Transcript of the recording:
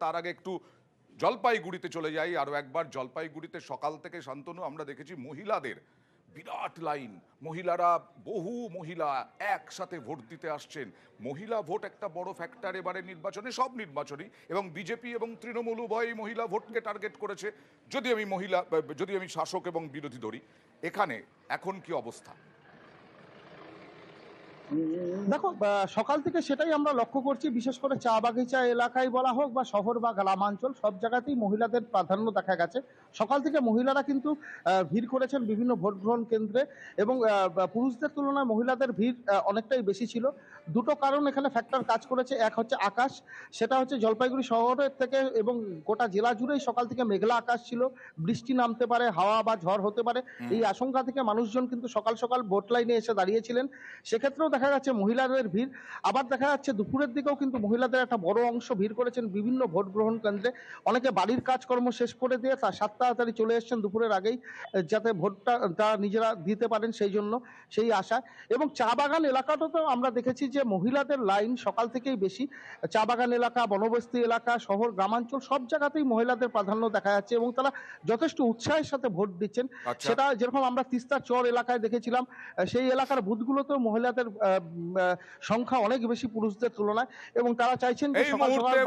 তার আগে একটু জলপাইগুড়িতে চলে যাই আরো একবার। জলপাইগুড়িতে সকাল থেকে শান্তনু আমরা দেখেছি মহিলাদের বিরাট লাইন, মহিলারা বহু মহিলা একসাথে ভোট দিতে আসছেন। মহিলা ভোট একটা বড় ফ্যাক্টর এবারে নির্বাচনে, সব নির্বাচনই, এবং বিজেপি এবং তৃণমূল উভয়ই মহিলা ভোটকে টার্গেট করেছে। যদি আমি শাসক এবং বিরোধী ধরি, এখানে এখন কি অবস্থা? দেখো, সকাল থেকে সেটাই আমরা লক্ষ্য করছি। বিশেষ করে চা বাগিচা এলাকায় বলা হোক বা শহর বা গ্রামাঞ্চল, সব জায়গাতেই মহিলাদের প্রাধান্য দেখা গেছে। সকাল থেকে মহিলারা কিন্তু ভিড় করেছেন বিভিন্ন ভোট গ্রহণ কেন্দ্রে, এবং পুরুষদের তুলনায় মহিলাদের ভিড় অনেকটাই বেশি ছিল। দুটো কারণ এখানে ফ্যাক্টর কাজ করেছে। এক হচ্ছে আকাশ, সেটা হচ্ছে জলপাইগুড়ি শহরের থেকে এবং গোটা জেলা জুড়েই সকাল থেকে মেঘলা আকাশ ছিল। বৃষ্টি নামতে পারে, হাওয়া বা ঝড় হতে পারে, এই আশঙ্কা থেকে মানুষজন কিন্তু সকাল সকাল ভোট লাইনে এসে দাঁড়িয়েছিলেন। সেক্ষেত্রেও দেখা যাচ্ছে মহিলাদের ভিড়। আবার দেখা যাচ্ছে দুপুরের দিকেও কিন্তু মহিলাদের একটা বড় অংশ ভিড় করেছেন বিভিন্ন ভোট গ্রহণ কেন্দ্রে। অনেকে বাড়ির কাজকর্ম শেষ করে দিয়ে সাত তাড়াতাড়ি চলে এসেছেন দুপুরের আগেই, যাতে ভোটটা তারা নিজেরা দিতে পারেন সেই জন্য, সেই আশায়। এবং চা বাগান এলাকাটাতেও আমরা দেখেছি যে মহিলাদের লাইন সকাল থেকেই বেশি। চা বাগান এলাকা, বনবস্তি এলাকা, শহর গ্রামাঞ্চল সব জায়গাতেই মহিলাদের প্রাধান্য দেখা যাচ্ছে, এবং তারা যথেষ্ট উৎসাহের সাথে ভোট দিচ্ছেন। আচ্ছা, সেটা যেরকম আমরা তিস্তা চর এলাকায় দেখেছিলাম, সেই এলাকার বুথগুলোতেও মহিলাদের সংখ্যা অনেক বেশি পুরুষদের তুলনায়, এবং তারা চাইছেন যে এই সকাল মুহূর্তে সকাল